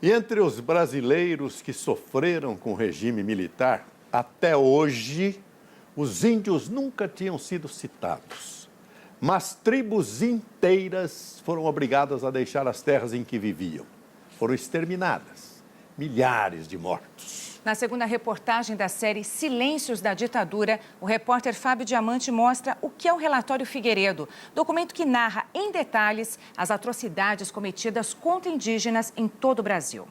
E entre os brasileiros que sofreram com o regime militar, até hoje, os índios nunca tinham sido citados. Mas tribos inteiras foram obrigadas a deixar as terras em que viviam. Foram exterminadas. Milhares de mortos. Na segunda reportagem da série Silêncios da Ditadura, o repórter Fábio Diamante mostra o que é o Relatório Figueiredo, documento que narra em detalhes as atrocidades cometidas contra indígenas em todo o Brasil.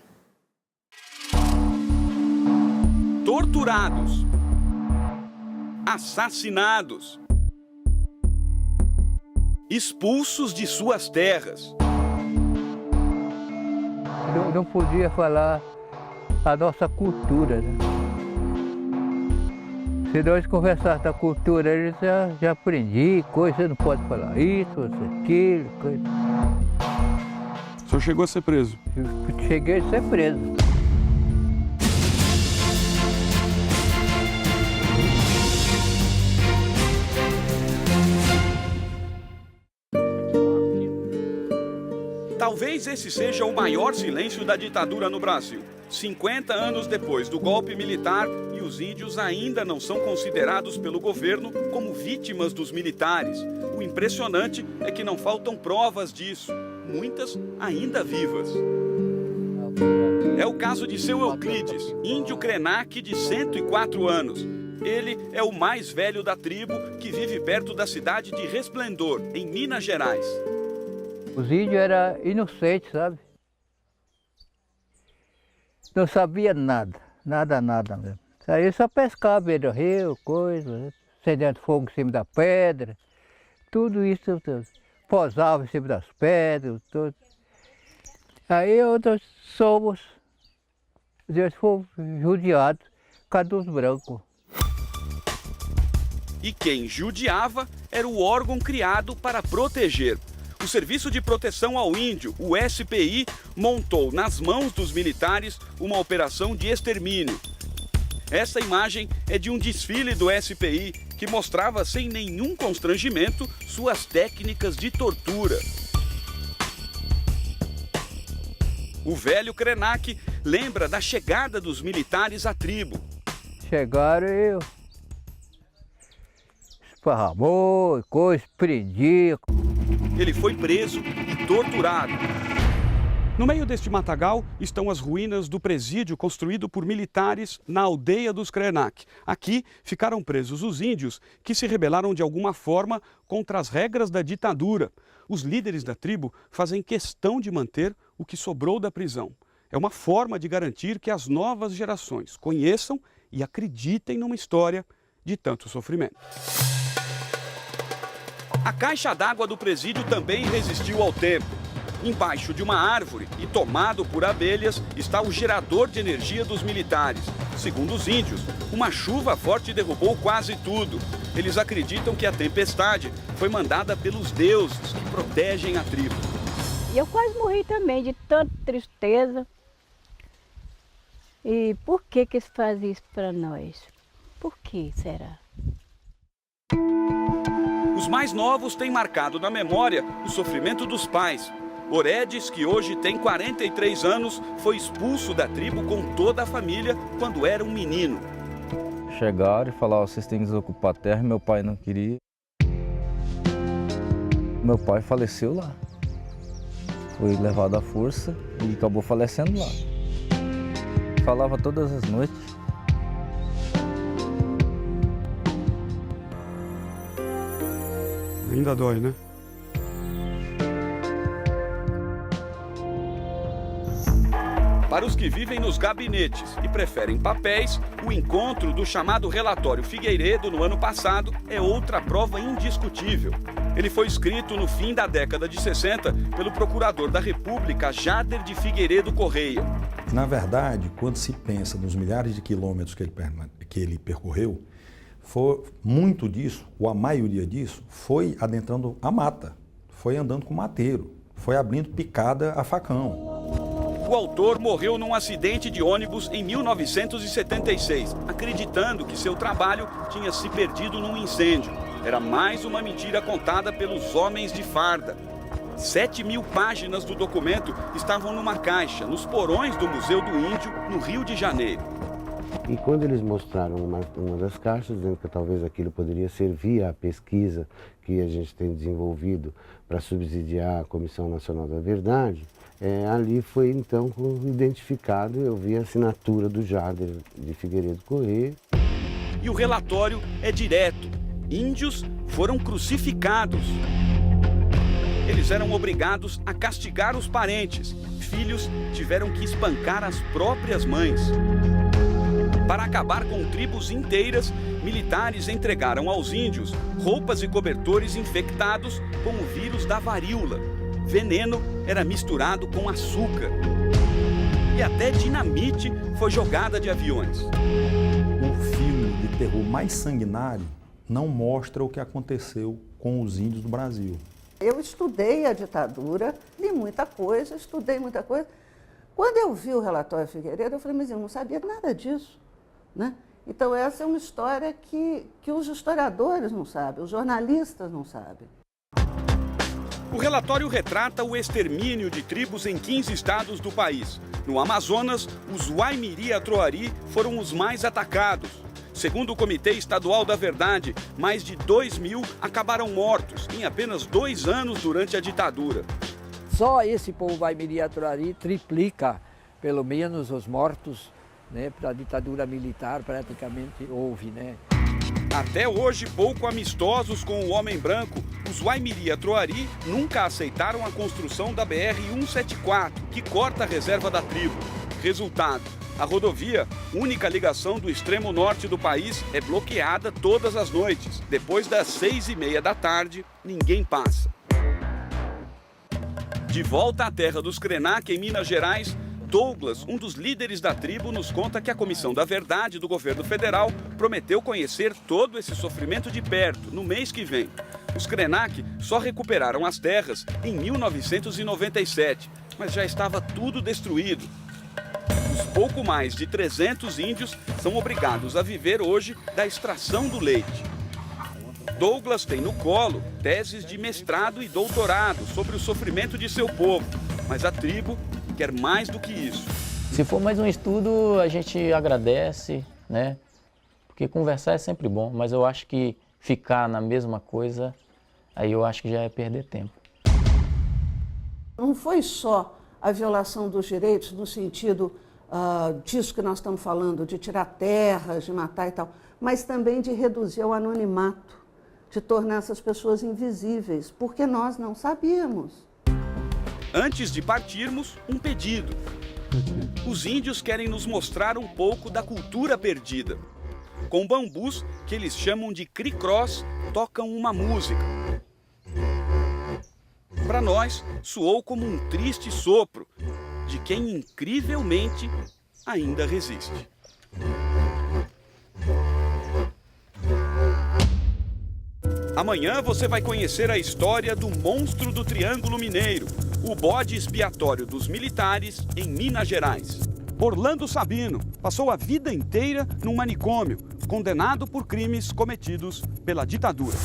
Torturados, assassinados, expulsos de suas terras. Não podia falar a nossa cultura, né? Se nós conversarmos da cultura, eles já aprendi, coisa, não pode falar isso, aquilo, coisa. O senhor chegou a ser preso? Eu cheguei a ser preso. Talvez esse seja o maior silêncio da ditadura no Brasil. 50 anos depois do golpe militar, e os índios ainda não são considerados pelo governo como vítimas dos militares. O impressionante é que não faltam provas disso, muitas ainda vivas. É o caso de seu Euclides, índio Krenak de 104 anos. Ele é o mais velho da tribo, que vive perto da cidade de Resplendor, em Minas Gerais. Os índios eram inocentes, sabe? Não sabia nada, nada mesmo. Aí só pescava, beira do rio, coisa, acendendo fogo em cima da pedra, tudo isso, tudo. Posava em cima das pedras, tudo. Aí outros somos, eles foram judiados, cadê os brancos? E quem judiava era o órgão criado para proteger. O Serviço de Proteção ao Índio, o SPI, montou nas mãos dos militares uma operação de extermínio. Essa imagem é de um desfile do SPI que mostrava sem nenhum constrangimento suas técnicas de tortura. O velho Krenak lembra da chegada dos militares à tribo. Chegaram e esparramou, coisa, prendia. Ele foi preso e torturado. No meio deste matagal estão as ruínas do presídio construído por militares na aldeia dos Krenak. Aqui ficaram presos os índios que se rebelaram de alguma forma contra as regras da ditadura. Os líderes da tribo fazem questão de manter o que sobrou da prisão. É uma forma de garantir que as novas gerações conheçam e acreditem numa história de tanto sofrimento. A caixa d'água do presídio também resistiu ao tempo. Embaixo de uma árvore e tomado por abelhas está o gerador de energia dos militares. Segundo os índios, uma chuva forte derrubou quase tudo. Eles acreditam que a tempestade foi mandada pelos deuses que protegem a tribo. E eu quase morri também, de tanta tristeza. E por que eles fazem isso para nós? Por que será? Os mais novos têm marcado na memória o sofrimento dos pais. Oredes, que hoje tem 43 anos, foi expulso da tribo com toda a família quando era um menino. Chegaram e falaram, vocês têm que desocupar a terra, meu pai não queria. Meu pai faleceu lá. Foi levado à força e acabou falecendo lá. Falava todas as noites. Ainda dói, né? Para os que vivem nos gabinetes e preferem papéis, o encontro do chamado Relatório Figueiredo no ano passado é outra prova indiscutível. Ele foi escrito no fim da década de 60 pelo procurador da República, Jader de Figueiredo Correia. Na verdade, quando se pensa nos milhares de quilômetros que ele percorreu, muito disso, ou a maioria disso, foi adentrando a mata, foi andando com mateiro, foi abrindo picada a facão. O autor morreu num acidente de ônibus em 1976, acreditando que seu trabalho tinha se perdido num incêndio. Era mais uma mentira contada pelos homens de farda. 7.000 páginas do documento estavam numa caixa, nos porões do Museu do Índio, no Rio de Janeiro. E quando eles mostraram uma das caixas, dizendo que talvez aquilo poderia servir à pesquisa que a gente tem desenvolvido para subsidiar a Comissão Nacional da Verdade, ali foi então identificado, eu vi a assinatura do Jader de Figueiredo Corrêa. E o relatório é direto. Índios foram crucificados. Eles eram obrigados a castigar os parentes. Filhos tiveram que espancar as próprias mães. Para acabar com tribos inteiras, militares entregaram aos índios roupas e cobertores infectados com o vírus da varíola. Veneno era misturado com açúcar. E até dinamite foi jogada de aviões. O filme de terror mais sanguinário não mostra o que aconteceu com os índios do Brasil. Eu estudei a ditadura, li muita coisa, estudei muita coisa. Quando eu vi o relatório Figueiredo, eu falei, mas eu não sabia nada disso, né? Então essa é uma história que os historiadores não sabem, os jornalistas não sabem. O relatório retrata o extermínio de tribos em 15 estados do país. No Amazonas, os Waimiri-Atroari foram os mais atacados. Segundo o Comitê Estadual da Verdade, mais de 2.000 acabaram mortos em apenas 2 anos durante a ditadura. Só esse povo Waimiri-Atroari triplica, pelo menos, os mortos, né, para a ditadura militar praticamente houve, né? Até hoje, pouco amistosos com o homem branco, os Waimiri-Atroari nunca aceitaram a construção da BR-174, que corta a reserva da tribo. Resultado, a rodovia, única ligação do extremo norte do país, é bloqueada todas as noites. Depois das 6h30 da tarde, ninguém passa. De volta à terra dos Krenak, em Minas Gerais, Douglas, um dos líderes da tribo, nos conta que a Comissão da Verdade do governo federal prometeu conhecer todo esse sofrimento de perto no mês que vem. Os Krenak só recuperaram as terras em 1997, mas já estava tudo destruído. Os pouco mais de 300 índios são obrigados a viver hoje da extração do leite. Douglas tem no colo teses de mestrado e doutorado sobre o sofrimento de seu povo, mas a tribo quer mais do que isso. Se for mais um estudo, a gente agradece, né? Porque conversar é sempre bom, mas eu acho que ficar na mesma coisa, aí eu acho que já é perder tempo. Não foi só a violação dos direitos no sentido disso que nós estamos falando, de tirar terras, de matar e tal, mas também de reduzir o anonimato, de tornar essas pessoas invisíveis, porque nós não sabíamos. Antes de partirmos, um pedido. Os índios querem nos mostrar um pouco da cultura perdida. Com bambus, que eles chamam de cricrós, tocam uma música. Para nós, soou como um triste sopro de quem incrivelmente ainda resiste. Amanhã você vai conhecer a história do monstro do Triângulo Mineiro, o bode expiatório dos militares em Minas Gerais. Orlando Sabino passou a vida inteira num manicômio, condenado por crimes cometidos pela ditadura.